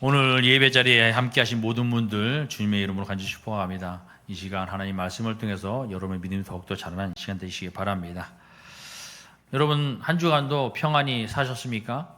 오늘 예배 자리에 함께 하신 모든 분들 주님의 이름으로 간절히 축복합니다. 이 시간 하나님 말씀을 통해서 여러분의 믿음이 더욱더 자라는 시간 되시기 바랍니다. 여러분 한 주간도 평안히 사셨습니까?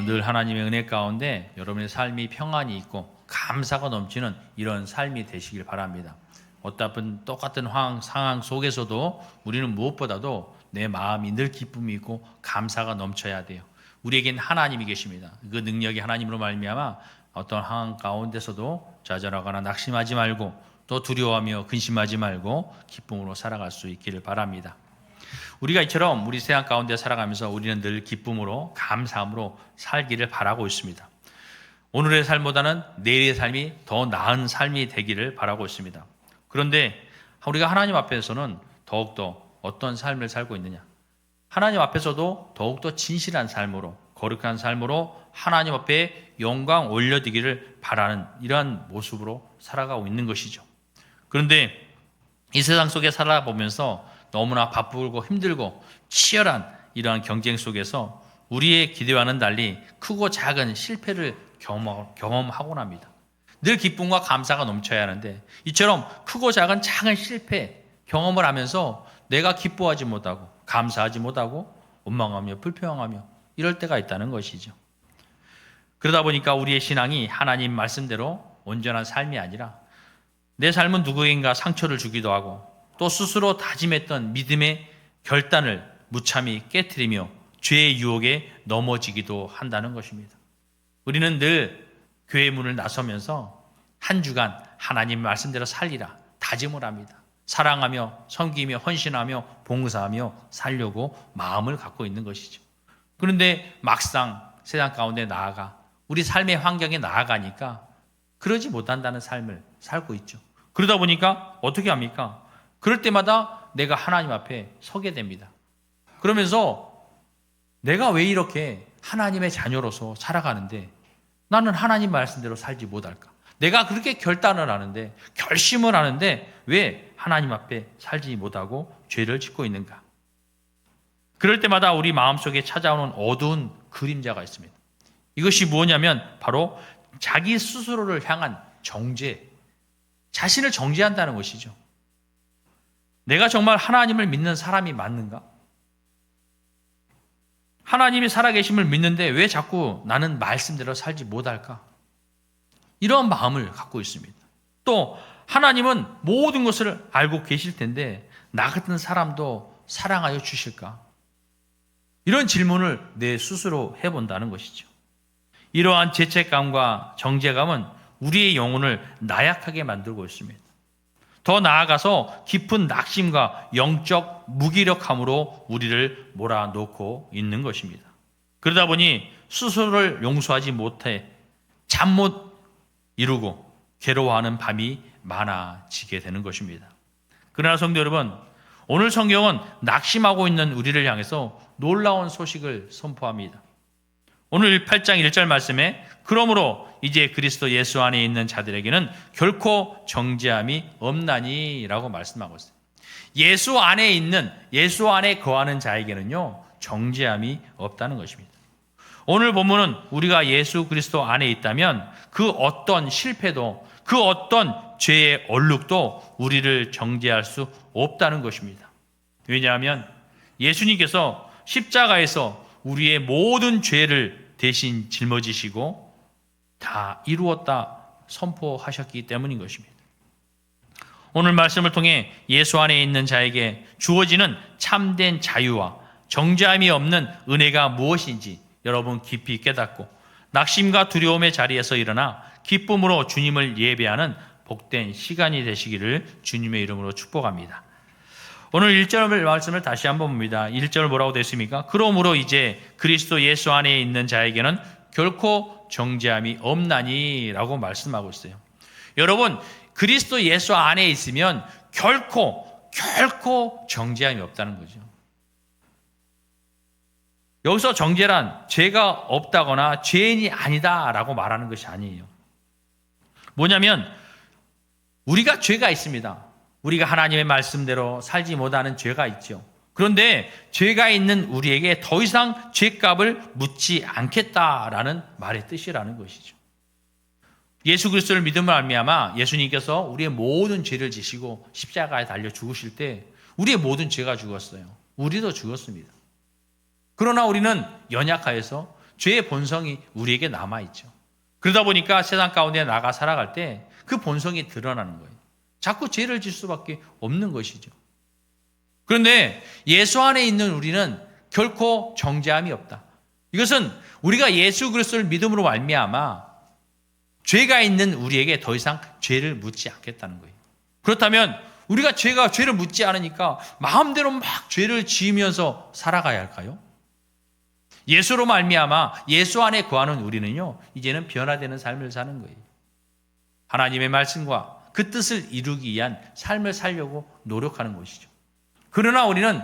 늘 하나님의 은혜 가운데 여러분의 삶이 평안이 있고 감사가 넘치는 이런 삶이 되시길 바랍니다. 어떤 똑같은 상황 속에서도 우리는 무엇보다도 내 마음이 늘 기쁨이 있고 감사가 넘쳐야 돼요. 우리에겐 하나님이 계십니다. 그 능력이 하나님으로 말미암아 어떤 상황 가운데서도 좌절하거나 낙심하지 말고 또 두려워하며 근심하지 말고 기쁨으로 살아갈 수 있기를 바랍니다. 우리가 이처럼 우리 세상 가운데 살아가면서 우리는 늘 기쁨으로 감사함으로 살기를 바라고 있습니다. 오늘의 삶보다는 내일의 삶이 더 나은 삶이 되기를 바라고 있습니다. 그런데 우리가 하나님 앞에서는 더욱더 어떤 삶을 살고 있느냐? 하나님 앞에서도 더욱더 진실한 삶으로 거룩한 삶으로 하나님 앞에 영광 올려드리기를 바라는 이러한 모습으로 살아가고 있는 것이죠. 그런데 이 세상 속에 살아보면서 너무나 바쁘고 힘들고 치열한 이러한 경쟁 속에서 우리의 기대와는 달리 크고 작은 실패를 경험하곤 합니다. 늘 기쁨과 감사가 넘쳐야 하는데 이처럼 크고 작은 실패 경험을 하면서 내가 기뻐하지 못하고 감사하지 못하고 원망하며 불평하며 이럴 때가 있다는 것이죠. 그러다 보니까 우리의 신앙이 하나님 말씀대로 온전한 삶이 아니라 내 삶은 누구인가 상처를 주기도 하고 또 스스로 다짐했던 믿음의 결단을 무참히 깨트리며 죄의 유혹에 넘어지기도 한다는 것입니다. 우리는 늘 교회 문을 나서면서 한 주간 하나님 말씀대로 살리라 다짐을 합니다. 사랑하며 섬기며 헌신하며 봉사하며 살려고 마음을 갖고 있는 것이죠. 그런데 막상 세상 가운데 나아가 우리 삶의 환경에 나아가니까 그러지 못한다는 삶을 살고 있죠. 그러다 보니까 어떻게 합니까? 그럴 때마다 내가 하나님 앞에 서게 됩니다. 그러면서 내가 왜 이렇게 하나님의 자녀로서 살아가는데 나는 하나님 말씀대로 살지 못할까? 내가 그렇게 결단을 하는데 결심을 하는데 왜 하나님 앞에 살지 못하고 죄를 짓고 있는가? 그럴 때마다 우리 마음속에 찾아오는 어두운 그림자가 있습니다. 이것이 무엇냐면 바로 자기 스스로를 향한 정죄, 자신을 정죄한다는 것이죠. 내가 정말 하나님을 믿는 사람이 맞는가? 하나님이 살아계심을 믿는데 왜 자꾸 나는 말씀대로 살지 못할까? 이런 마음을 갖고 있습니다. 또 하나님은 모든 것을 알고 계실 텐데 나 같은 사람도 사랑하여 주실까? 이런 질문을 내 스스로 해본다는 것이죠. 이러한 죄책감과 정죄감은 우리의 영혼을 나약하게 만들고 있습니다. 더 나아가서 깊은 낙심과 영적 무기력함으로 우리를 몰아넣고 있는 것입니다. 그러다 보니 스스로를 용서하지 못해 잠 못 이루고 괴로워하는 밤이 많아지게 되는 것입니다. 그러나 성도 여러분, 오늘 성경은 낙심하고 있는 우리를 향해서 놀라운 소식을 선포합니다. 오늘 8장 1절 말씀에 그러므로 이제 그리스도 예수 안에 있는 자들에게는 결코 정죄함이 없나니 라고 말씀하고 있어요. 예수 안에 거하는 자에게는요 정죄함이 없다는 것입니다. 오늘 본문은 우리가 예수 그리스도 안에 있다면 그 어떤 실패도 그 어떤 죄의 얼룩도 우리를 정죄할 수 없다는 것입니다. 왜냐하면 예수님께서 십자가에서 우리의 모든 죄를 대신 짊어지시고 다 이루었다 선포하셨기 때문인 것입니다. 오늘 말씀을 통해 예수 안에 있는 자에게 주어지는 참된 자유와 정죄함이 없는 은혜가 무엇인지 여러분 깊이 깨닫고 낙심과 두려움의 자리에서 일어나 기쁨으로 주님을 예배하는 복된 시간이 되시기를 주님의 이름으로 축복합니다. 오늘 1절 말씀을 다시 한번 봅니다. 1절 뭐라고 되어 있습니까? 그러므로 이제 그리스도 예수 안에 있는 자에게는 결코 정죄함이 없나니 라고 말씀하고 있어요. 여러분 그리스도 예수 안에 있으면 결코 정죄함이 없다는 거죠. 여기서 정죄란 죄가 없다거나 죄인이 아니다라고 말하는 것이 아니에요. 뭐냐면 우리가 죄가 있습니다. 우리가 하나님의 말씀대로 살지 못하는 죄가 있죠. 그런데 죄가 있는 우리에게 더 이상 죄값을 묻지 않겠다라는 말의 뜻이라는 것이죠. 예수 그리스도를 믿음으로 말미암아 예수님께서 우리의 모든 죄를 지시고 십자가에 달려 죽으실 때 우리의 모든 죄가 죽었어요. 우리도 죽었습니다. 그러나 우리는 연약하여서 죄의 본성이 우리에게 남아있죠. 그러다 보니까 세상 가운데 나가 살아갈 때 그 본성이 드러나는 거예요. 자꾸 죄를 질 수밖에 없는 것이죠. 그런데 예수 안에 있는 우리는 결코 정죄함이 없다. 이것은 우리가 예수 그리스도를 믿음으로 말미암아 죄가 있는 우리에게 더 이상 죄를 묻지 않겠다는 거예요. 그렇다면 우리가 죄를 묻지 않으니까 마음대로 막 죄를 지으면서 살아가야 할까요? 예수로 말미암아 예수 안에 거하는 우리는요, 이제는 변화되는 삶을 사는 거예요. 하나님의 말씀과 그 뜻을 이루기 위한 삶을 살려고 노력하는 것이죠. 그러나 우리는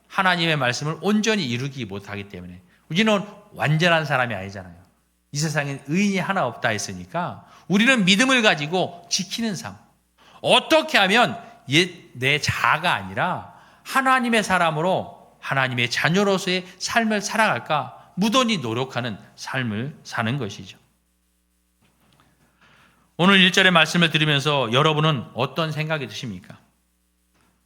하나님의 말씀을 온전히 이루기 못하기 때문에 우리는 완전한 사람이 아니잖아요. 이 세상에 의인이 하나 없다 했으니까 우리는 믿음을 가지고 지키는 삶. 어떻게 하면 내 자아가 아니라 하나님의 사람으로 하나님의 자녀로서의 삶을 살아갈까 무던히 노력하는 삶을 사는 것이죠. 오늘 1절의 말씀을 들으면서 여러분은 어떤 생각이 드십니까?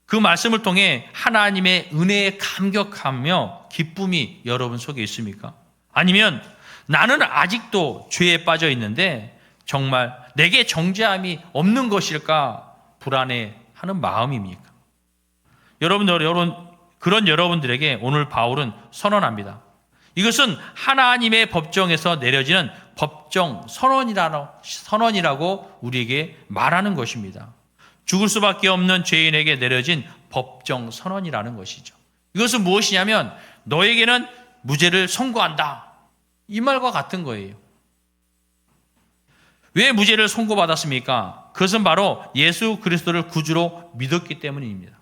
그 말씀을 통해 하나님의 은혜에 감격하며 기쁨이 여러분 속에 있습니까? 아니면 나는 아직도 죄에 빠져 있는데 정말 내게 정죄함이 없는 것일까 불안해하는 마음입니까? 여러분 그런 여러분들에게 오늘 바울은 선언합니다. 이것은 하나님의 법정에서 내려지는 법정 선언이라고 우리에게 말하는 것입니다. 죽을 수밖에 없는 죄인에게 내려진 법정 선언이라는 것이죠. 이것은 무엇이냐면 너에게는 무죄를 선고한다. 이 말과 같은 거예요. 왜 무죄를 선고받았습니까? 그것은 바로 예수 그리스도를 구주로 믿었기 때문입니다.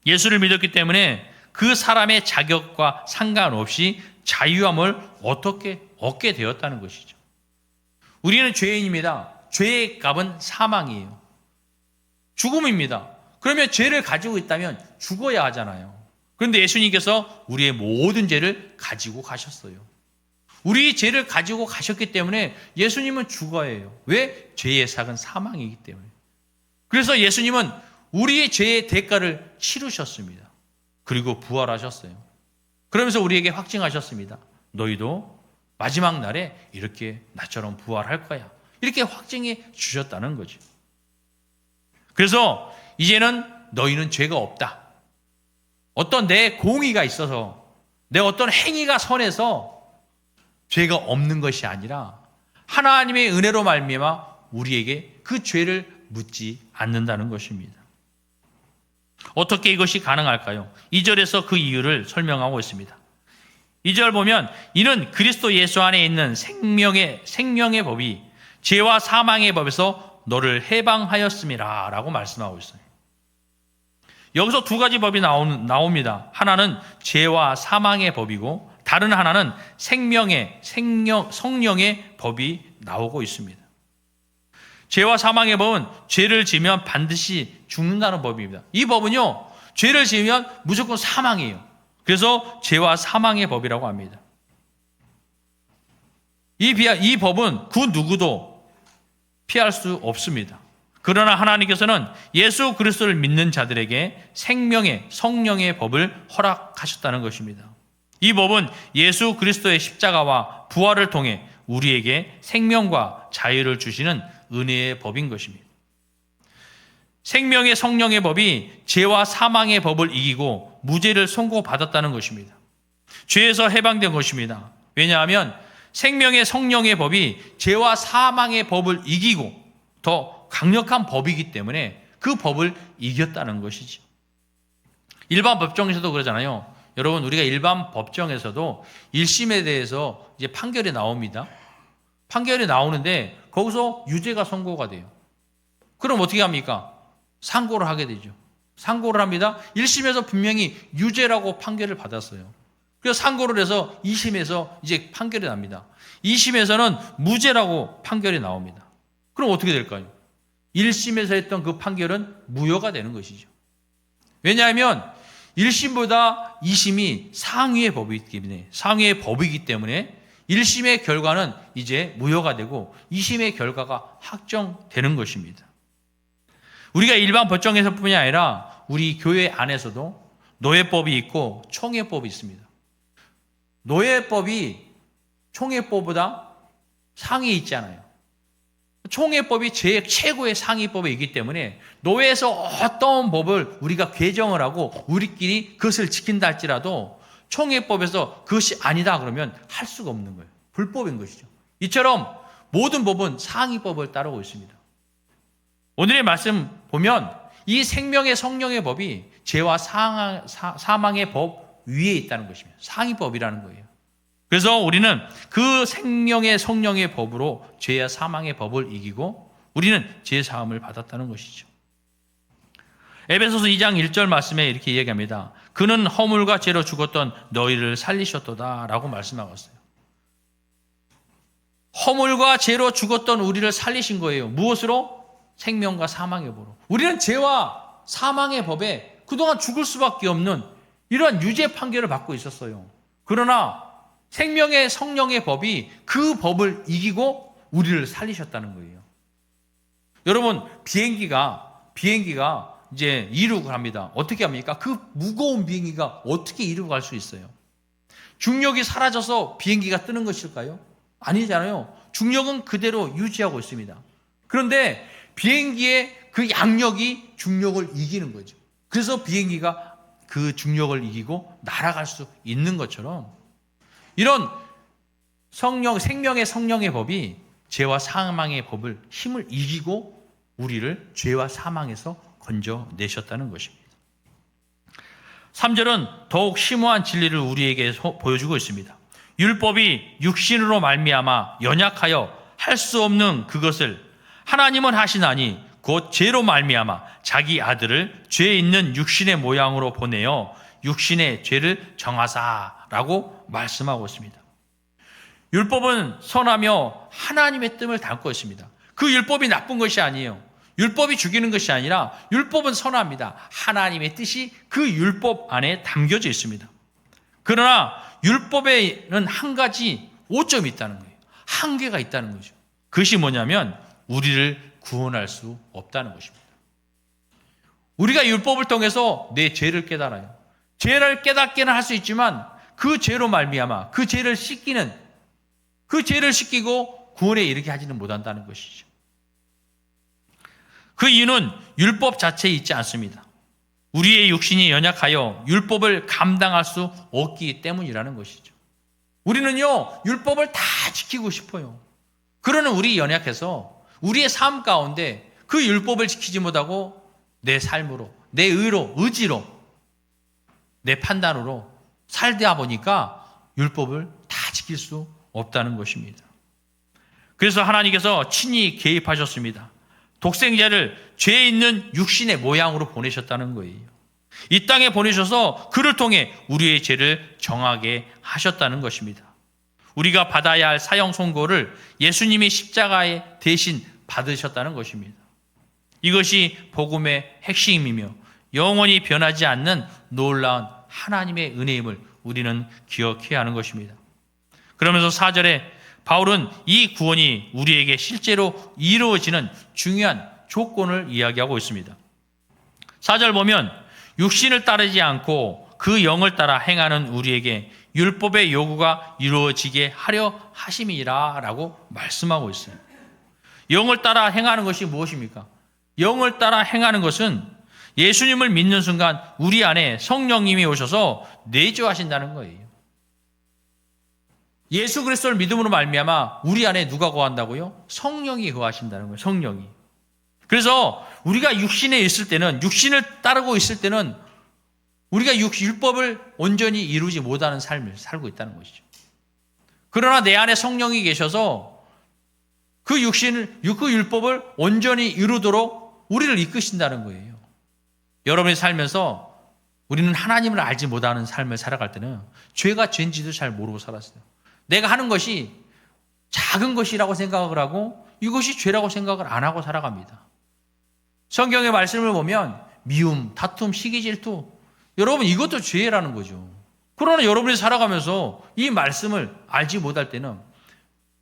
예수를 믿었기 때문에 그 사람의 자격과 상관없이 자유함을 어떻게 얻게 되었다는 것이죠. 우리는 죄인입니다. 죄의 값은 사망이에요. 죽음입니다. 그러면 죄를 가지고 있다면 죽어야 하잖아요. 그런데 예수님께서 우리의 모든 죄를 가지고 가셨어요. 우리 죄를 가지고 가셨기 때문에 예수님은 죽어야 해요. 왜? 죄의 삭은 사망이기 때문에. 그래서 예수님은 우리의 죄의 대가를 치르셨습니다. 그리고 부활하셨어요. 그러면서 우리에게 확증하셨습니다. 너희도 마지막 날에 이렇게 나처럼 부활할 거야. 이렇게 확증해 주셨다는 거죠. 그래서 이제는 너희는 죄가 없다. 어떤 내 공의가 있어서 내 어떤 행위가 선해서 죄가 없는 것이 아니라 하나님의 은혜로 말미암아 우리에게 그 죄를 묻지 않는다는 것입니다. 어떻게 이것이 가능할까요? 2절에서 그 이유를 설명하고 있습니다. 2절 보면 이는 그리스도 예수 안에 있는 생명의 법이 죄와 사망의 법에서 너를 해방하였음이라 라고 말씀하고 있어요. 여기서 두 가지 법이 나옵니다. 하나는 죄와 사망의 법이고 다른 하나는 성령의 법이 나오고 있습니다. 죄와 사망의 법은 죄를 지으면 반드시 죽는다는 법입니다. 이 법은요, 죄를 지으면 무조건 사망이에요. 그래서 죄와 사망의 법이라고 합니다. 이 법은 그 누구도 피할 수 없습니다. 그러나 하나님께서는 예수 그리스도를 믿는 자들에게 성령의 법을 허락하셨다는 것입니다. 이 법은 예수 그리스도의 십자가와 부활을 통해 우리에게 생명과 자유를 주시는 은혜의 법인 것입니다. 성령의 법이 죄와 사망의 법을 이기고 무죄를 선고받았다는 것입니다. 죄에서 해방된 것입니다. 왜냐하면 성령의 법이 죄와 사망의 법을 이기고 더 강력한 법이기 때문에 그 법을 이겼다는 것이죠. 일반 법정에서도 그러잖아요. 여러분, 우리가 일반 법정에서도 1심에 대해서 이제 판결이 나옵니다. 판결이 나오는데 거기서 유죄가 선고가 돼요. 그럼 어떻게 합니까? 상고를 하게 되죠. 상고를 합니다. 1심에서 분명히 유죄라고 판결을 받았어요. 그래서 상고를 해서 2심에서 이제 판결이 납니다. 2심에서는 무죄라고 판결이 나옵니다. 그럼 어떻게 될까요? 1심에서 했던 그 판결은 무효가 되는 것이죠. 왜냐하면 1심보다 2심이 상위의 법이기 때문에 1심의 결과는 이제 무효가 되고 2심의 결과가 확정되는 것입니다. 우리가 일반 법정에서뿐이 아니라 우리 교회 안에서도 노예법이 있고 총회법이 있습니다. 노예법이 총회법보다 상위에 있잖아요. 총회법이 최고의 상위법이기 때문에 노예에서 어떤 법을 우리가 개정을 하고 우리끼리 그것을 지킨다 할지라도 총회법에서 그것이 아니다 그러면 할 수가 없는 거예요. 불법인 것이죠. 이처럼 모든 법은 상위법을 따르고 있습니다. 오늘의 말씀 보면 이 생명의 성령의 법이 죄와 사망의 법 위에 있다는 것입니다. 상위법이라는 거예요. 그래서 우리는 그 생명의 성령의 법으로 죄와 사망의 법을 이기고 우리는 죄 사함을 받았다는 것이죠. 에베소서 2장 1절 말씀에 이렇게 이야기합니다. 그는 허물과 죄로 죽었던 너희를 살리셨도다 라고 말씀하고 있어요. 허물과 죄로 죽었던 우리를 살리신 거예요. 무엇으로? 생명과 사망의 법으로. 우리는 죄와 사망의 법에 그동안 죽을 수밖에 없는 이러한 유죄 판결을 받고 있었어요. 그러나 생명의 성령의 법이 그 법을 이기고 우리를 살리셨다는 거예요. 여러분, 비행기가 이제 이륙을 합니다. 어떻게 합니까? 그 무거운 비행기가 어떻게 이륙을 할 수 있어요? 중력이 사라져서 비행기가 뜨는 것일까요? 아니잖아요. 중력은 그대로 유지하고 있습니다. 그런데 비행기의 그 양력이 중력을 이기는 거죠. 그래서 비행기가 그 중력을 이기고 날아갈 수 있는 것처럼 이런 생명의 성령의 법이 죄와 사망의 법을 힘을 이기고 우리를 죄와 사망에서 건져내셨다는 것입니다. 3절은 더욱 심오한 진리를 우리에게 보여주고 있습니다. 율법이 육신으로 말미암아 연약하여 할 수 없는 그것을 하나님은 하시나니 곧 죄로 말미암아 자기 아들을 죄 있는 육신의 모양으로 보내어 육신의 죄를 정하사라고 말씀하고 있습니다. 율법은 선하며 하나님의 뜻을 담고 있습니다. 그 율법이 나쁜 것이 아니에요. 율법이 죽이는 것이 아니라 율법은 선합니다. 하나님의 뜻이 그 율법 안에 담겨져 있습니다. 그러나 율법에는 한 가지 오점이 있다는 거예요. 한계가 있다는 거죠. 그것이 뭐냐면 우리를 구원할 수 없다는 것입니다. 우리가 율법을 통해서 내 죄를 깨달아요. 죄를 깨닫게는 할 수 있지만 그 죄로 말미암아 그 죄를 씻기고 구원에 이르게 하지는 못한다는 것이죠. 그 이유는 율법 자체에 있지 않습니다. 우리의 육신이 연약하여 율법을 감당할 수 없기 때문이라는 것이죠. 우리는요, 율법을 다 지키고 싶어요. 그러는 우리 연약해서 우리의 삶 가운데 그 율법을 지키지 못하고 내 삶으로, 내 의로, 의지로, 내 판단으로 살다 보니까 율법을 다 지킬 수 없다는 것입니다. 그래서 하나님께서 친히 개입하셨습니다. 독생자를 죄 있는 육신의 모양으로 보내셨다는 거예요. 이 땅에 보내셔서 그를 통해 우리의 죄를 정하게 하셨다는 것입니다. 우리가 받아야 할 사형 선고를 예수님이 십자가에 대신 받으셨다는 것입니다. 이것이 복음의 핵심이며 영원히 변하지 않는 놀라운 하나님의 은혜임을 우리는 기억해야 하는 것입니다. 그러면서 4절에 바울은 이 구원이 우리에게 실제로 이루어지는 중요한 조건을 이야기하고 있습니다. 4절 보면 육신을 따르지 않고 그 영을 따라 행하는 우리에게 율법의 요구가 이루어지게 하려 하심이라 라고 말씀하고 있어요. 영을 따라 행하는 것이 무엇입니까? 영을 따라 행하는 것은 예수님을 믿는 순간 우리 안에 성령님이 오셔서 내주하신다는 거예요. 예수 그리스도를 믿음으로 말미암아 우리 안에 누가 거한다고요? 성령이 거하신다는 거예요. 성령이. 그래서 우리가 육신에 있을 때는, 육신을 따르고 있을 때는 우리가 율법을 온전히 이루지 못하는 삶을 살고 있다는 것이죠. 그러나 내 안에 성령이 계셔서 그 율법을 온전히 이루도록 우리를 이끄신다는 거예요. 여러분이 살면서 우리는 하나님을 알지 못하는 삶을 살아갈 때는 죄가 죄인지도 잘 모르고 살았어요. 내가 하는 것이 작은 것이라고 생각을 하고 이것이 죄라고 생각을 안 하고 살아갑니다. 성경의 말씀을 보면 미움, 다툼, 시기 질투, 여러분 이것도 죄라는 거죠. 그러나 여러분이 살아가면서 이 말씀을 알지 못할 때는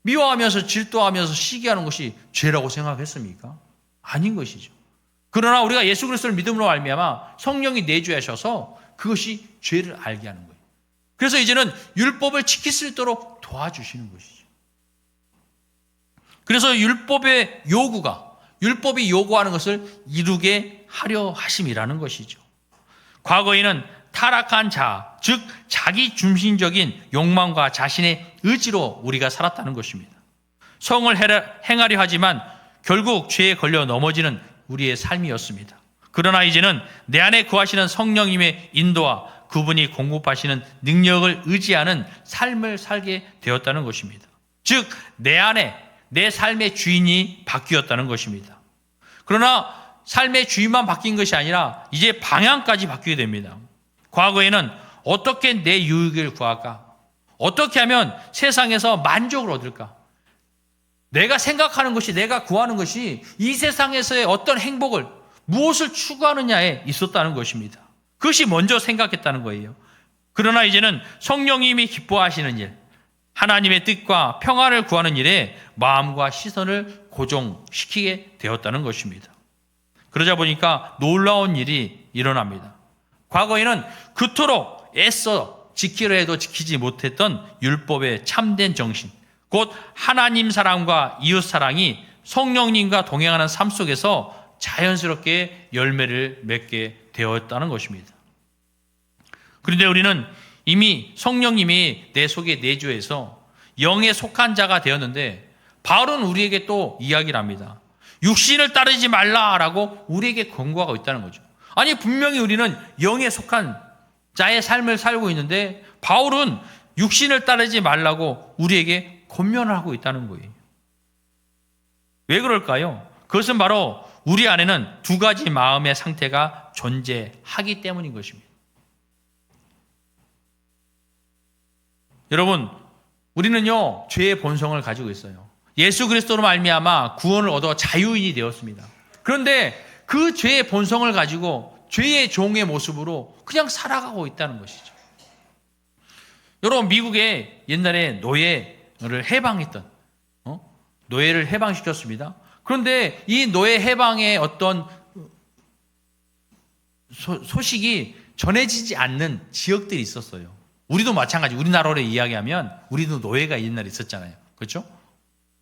미워하면서 질투하면서 시기하는 것이 죄라고 생각했습니까? 아닌 것이죠. 그러나 우리가 예수 그리스도를 믿음으로 말미암아 성령이 내주하셔서 그것이 죄를 알게 하는 거예요. 그래서 이제는 율법을 지킬 수 있도록 도와주시는 것이죠. 그래서 율법이 요구하는 것을 이루게 하려 하심이라는 것이죠. 과거에는 타락한 자, 즉 자기 중심적인 욕망과 자신의 의지로 우리가 살았다는 것입니다. 성을 행하려 하지만 결국 죄에 걸려 넘어지는 우리의 삶이었습니다. 그러나 이제는 내 안에 거하시는 성령님의 인도와 그분이 공급하시는 능력을 의지하는 삶을 살게 되었다는 것입니다. 즉 내 안에 내 삶의 주인이 바뀌었다는 것입니다. 그러나 삶의 주인만 바뀐 것이 아니라 이제 방향까지 바뀌게 됩니다. 과거에는 어떻게 내 유익을 구할까? 어떻게 하면 세상에서 만족을 얻을까? 내가 생각하는 것이, 내가 구하는 것이 이 세상에서의 어떤 행복을, 무엇을 추구하느냐에 있었다는 것입니다. 그것이 먼저 생각했다는 거예요. 그러나 이제는 성령님이 기뻐하시는 일, 하나님의 뜻과 평화를 구하는 일에 마음과 시선을 고정시키게 되었다는 것입니다. 그러자 보니까 놀라운 일이 일어납니다. 과거에는 그토록 애써 지키려 해도 지키지 못했던 율법의 참된 정신, 곧 하나님 사랑과 이웃 사랑이 성령님과 동행하는 삶 속에서 자연스럽게 열매를 맺게 되었다는 것입니다. 그런데 우리는 이미 성령님이 내 속에 내주해서 영에 속한 자가 되었는데 바울은 우리에게 또 이야기를 합니다. 육신을 따르지 말라라고 우리에게 권고하고 있다는 거죠. 아니 분명히 우리는 영에 속한 자의 삶을 살고 있는데 바울은 육신을 따르지 말라고 우리에게 권면을 하고 있다는 거예요. 왜 그럴까요? 그것은 바로 우리 안에는 두 가지 마음의 상태가 존재하기 때문인 것입니다. 여러분, 우리는요 죄의 본성을 가지고 있어요. 예수 그리스도로 말미암아 구원을 얻어 자유인이 되었습니다. 그런데 그 죄의 본성을 가지고 죄의 종의 모습으로 그냥 살아가고 있다는 것이죠. 여러분, 미국에 옛날에 노예를 해방했던 노예를 해방시켰습니다. 그런데 이 노예 해방의 어떤 소식이 전해지지 않는 지역들이 있었어요. 우리도 마찬가지. 우리나라로 이야기하면 우리도 노예가 옛날에 있었잖아요. 그렇죠?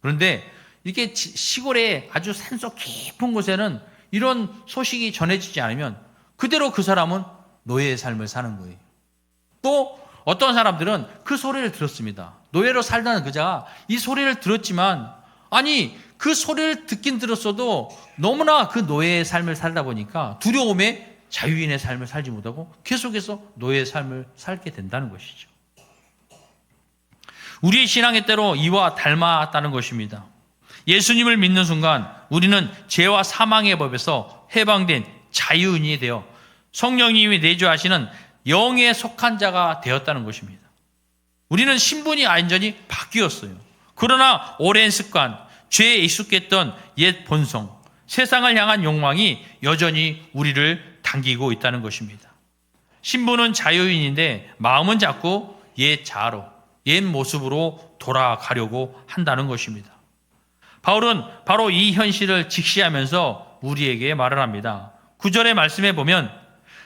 그런데 이렇게 시골에 아주 산속 깊은 곳에는 이런 소식이 전해지지 않으면 그대로 그 사람은 노예의 삶을 사는 거예요. 또 어떤 사람들은 그 소리를 들었습니다. 노예로 살던 그자가 이 소리를 들었지만 아니 그 소리를 듣긴 들었어도 너무나 그 노예의 삶을 살다 보니까 두려움에 자유인의 삶을 살지 못하고 계속해서 노예의 삶을 살게 된다는 것이죠. 우리의 신앙의 때로 이와 닮았다는 것입니다. 예수님을 믿는 순간 우리는 죄와 사망의 법에서 해방된 자유인이 되어 성령님이 내주하시는 영에 속한 자가 되었다는 것입니다. 우리는 신분이 완전히 바뀌었어요. 그러나 오랜 습관, 죄에 익숙했던 옛 본성, 세상을 향한 욕망이 여전히 우리를 당기고 있다는 것입니다. 신분은 자유인인데 마음은 자꾸 옛 자아로, 옛 모습으로 돌아가려고 한다는 것입니다. 바울은 바로 이 현실을 직시하면서 우리에게 말을 합니다. 9절의 말씀에 보면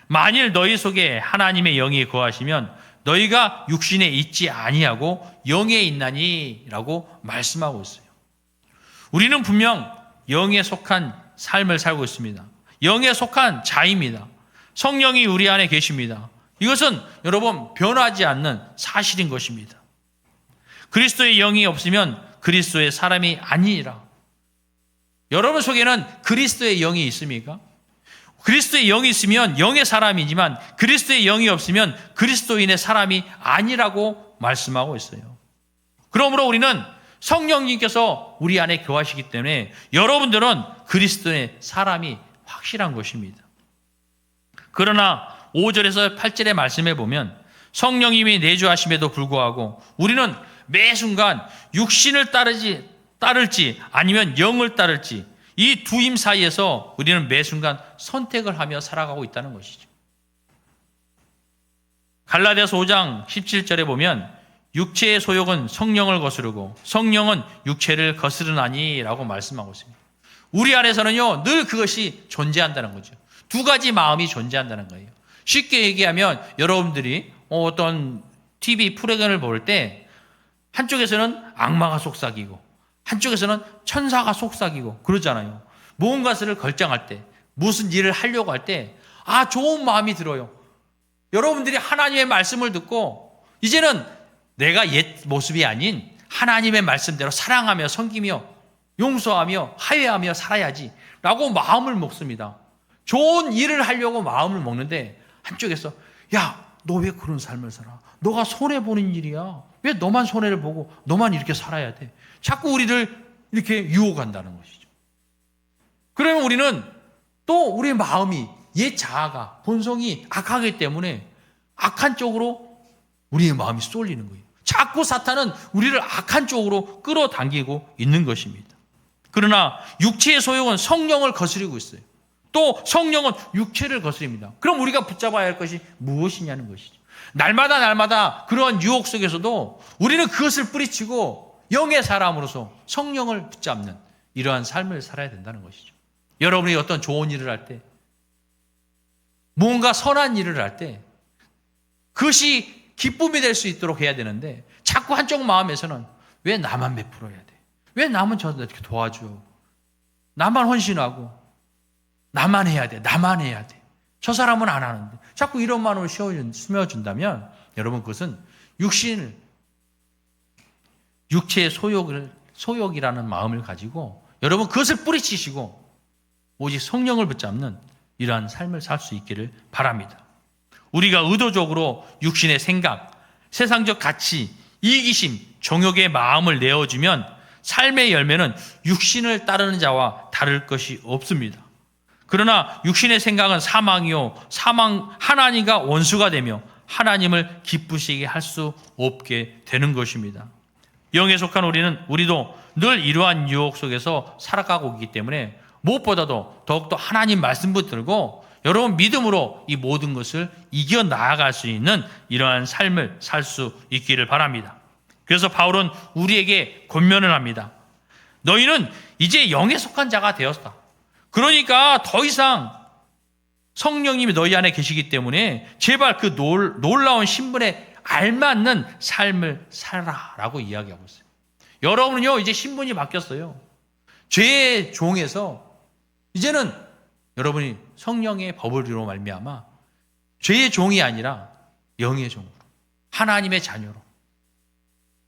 만일 너희 속에 하나님의 영이 거하시면 너희가 육신에 있지 아니하고 영에 있나니 라고 말씀하고 있어요. 우리는 분명 영에 속한 삶을 살고 있습니다. 영에 속한 자입니다. 성령이 우리 안에 계십니다. 이것은 여러분 변하지 않는 사실인 것입니다. 그리스도의 영이 없으면 그리스도의 사람이 아니니라. 여러분 속에는 그리스도의 영이 있습니까? 그리스도의 영이 있으면 영의 사람이지만 그리스도의 영이 없으면 그리스도인의 사람이 아니라고 말씀하고 있어요. 그러므로 우리는 성령님께서 우리 안에 거하시기 때문에 여러분들은 그리스도의 사람이 확실한 것입니다. 그러나 5절에서 8절의 말씀에 보면 성령님이 내주하심에도 불구하고 우리는 매 순간 육신을 따를지 아니면 영을 따를지 이 두 힘 사이에서 우리는 매 순간 선택을 하며 살아가고 있다는 것이죠. 갈라디아서 5장 17절에 보면 육체의 소욕은 성령을 거스르고 성령은 육체를 거스르나니라고 말씀하고 있습니다. 우리 안에서는요, 늘 그것이 존재한다는 거죠. 두 가지 마음이 존재한다는 거예요. 쉽게 얘기하면 여러분들이 어떤 TV 프로그램을 볼 때 한쪽에서는 악마가 속삭이고 한쪽에서는 천사가 속삭이고 그러잖아요. 무언가를 결정할 때, 무슨 일을 하려고 할 때 좋은 마음이 들어요. 여러분들이 하나님의 말씀을 듣고 이제는 내가 옛 모습이 아닌 하나님의 말씀대로 사랑하며 섬기며 용서하며 화해하며 살아야지 라고 마음을 먹습니다. 좋은 일을 하려고 마음을 먹는데 한쪽에서 야, 너 왜 그런 삶을 살아? 너가 손해보는 일이야. 왜 너만 손해를 보고 너만 이렇게 살아야 돼? 자꾸 우리를 이렇게 유혹한다는 것이죠. 그러면 우리는 또 우리의 마음이 옛 자아가 본성이 악하기 때문에 악한 쪽으로 우리의 마음이 쏠리는 거예요. 자꾸 사탄은 우리를 악한 쪽으로 끌어당기고 있는 것입니다. 그러나 육체의 소욕은 성령을 거스리고 있어요. 또 성령은 육체를 거스립니다. 그럼 우리가 붙잡아야 할 것이 무엇이냐는 것이죠. 날마다 그러한 유혹 속에서도 우리는 그것을 뿌리치고 영의 사람으로서 성령을 붙잡는 이러한 삶을 살아야 된다는 것이죠. 여러분이 어떤 좋은 일을 할 때, 무언가 선한 일을 할 때 그것이 기쁨이 될 수 있도록 해야 되는데 자꾸 한쪽 마음에서는 왜 나만 베풀어야 돼? 왜 나만 저렇게 도와줘? 나만 헌신하고 나만 해야 돼. 나만 해야 돼. 저 사람은 안 하는데 자꾸 이런 마음을 심어준다면 여러분 그것은 육체의 소욕이라는 마음을 가지고 여러분 그것을 뿌리치시고 오직 성령을 붙잡는 이러한 삶을 살 수 있기를 바랍니다. 우리가 의도적으로 육신의 생각, 세상적 가치, 이기심, 정욕의 마음을 내어주면 삶의 열매는 육신을 따르는 자와 다를 것이 없습니다. 그러나 육신의 생각은 사망이요, 하나님과 원수가 되며 하나님을 기쁘시게 할 수 없게 되는 것입니다. 영에 속한 우리도 늘 이러한 유혹 속에서 살아가고 있기 때문에 무엇보다도 더욱더 하나님 말씀 붙들고 여러분 믿음으로 이 모든 것을 이겨나아갈 수 있는 이러한 삶을 살 수 있기를 바랍니다. 그래서 바울은 우리에게 권면을 합니다. 너희는 이제 영에 속한 자가 되었다. 그러니까 더 이상 성령님이 너희 안에 계시기 때문에 제발 그 놀라운 신분에 알맞는 삶을 살아라라고 이야기하고 있어요. 여러분은요 이제 신분이 바뀌었어요. 죄의 종에서 이제는 여러분이 성령의 법을 이루어 말미암아 죄의 종이 아니라 영의 종으로, 하나님의 자녀로,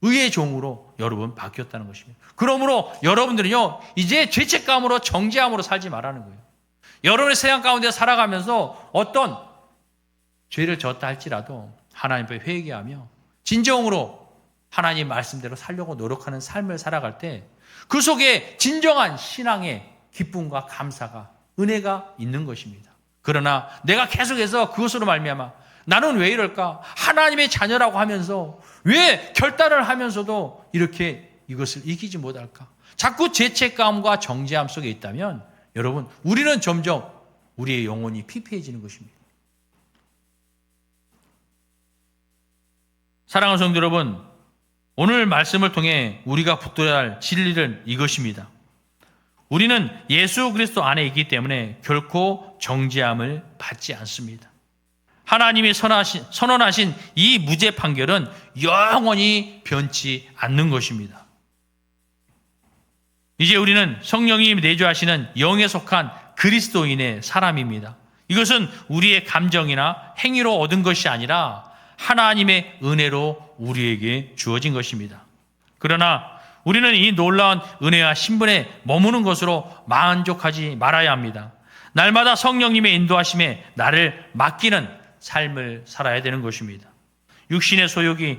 의의 종으로 여러분 바뀌었다는 것입니다. 그러므로 여러분들은요 이제 죄책감으로 정죄함으로 살지 말라는 거예요. 여러분의 세상 가운데 살아가면서 어떤 죄를 졌다 할지라도 하나님 앞에 회개하며 진정으로 하나님 말씀대로 살려고 노력하는 삶을 살아갈 때 그 속에 진정한 신앙의 기쁨과 감사가, 은혜가 있는 것입니다. 그러나 내가 계속해서 그것으로 말미암아 나는 왜 이럴까? 하나님의 자녀라고 하면서 왜 결단을 하면서도 이렇게 이것을 이기지 못할까? 자꾸 죄책감과 정죄함 속에 있다면 여러분 우리는 점점 우리의 영혼이 피폐해지는 것입니다. 사랑하는 성도 여러분, 오늘 말씀을 통해 우리가 붙들어야 할 진리는 이것입니다. 우리는 예수 그리스도 안에 있기 때문에 결코 정죄함을 받지 않습니다. 하나님이 선언하신 이 무죄 판결은 영원히 변치 않는 것입니다. 이제 우리는 성령님이 내주하시는 영에 속한 그리스도인의 사람입니다. 이것은 우리의 감정이나 행위로 얻은 것이 아니라 하나님의 은혜로 우리에게 주어진 것입니다. 그러나 우리는 이 놀라운 은혜와 신분에 머무는 것으로 만족하지 말아야 합니다. 날마다 성령님의 인도하심에 나를 맡기는 삶을 살아야 되는 것입니다. 육신의 소욕이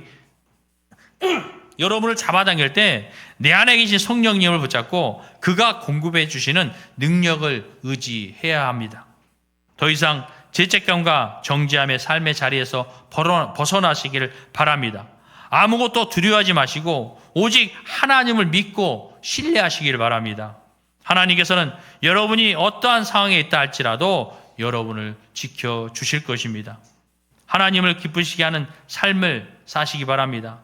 여러분을 잡아당길 때 내 안에 계신 성령님을 붙잡고 그가 공급해 주시는 능력을 의지해야 합니다. 더 이상 죄책감과 정죄함의 삶의 자리에서 벗어나시기를 바랍니다. 아무것도 두려워하지 마시고 오직 하나님을 믿고 신뢰하시기를 바랍니다. 하나님께서는 여러분이 어떠한 상황에 있다 할지라도 여러분을 지켜주실 것입니다. 하나님을 기쁘시게 하는 삶을 사시기 바랍니다.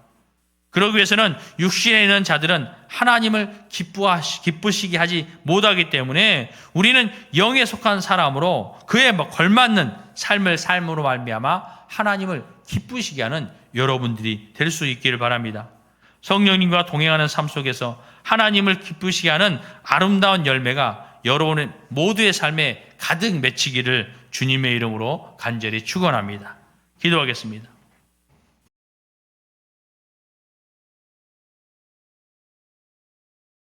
그러기 위해서는 육신에 있는 자들은 하나님을 기쁘시게 하지 못하기 때문에 우리는 영에 속한 사람으로 그에 걸맞는 삶으로 말미암아 하나님을 기쁘시게 하는 여러분들이 될 수 있기를 바랍니다. 성령님과 동행하는 삶 속에서 하나님을 기쁘시게 하는 아름다운 열매가 여러분의 모두의 삶에 가득 맺히기를 주님의 이름으로 간절히 축원합니다. 기도하겠습니다.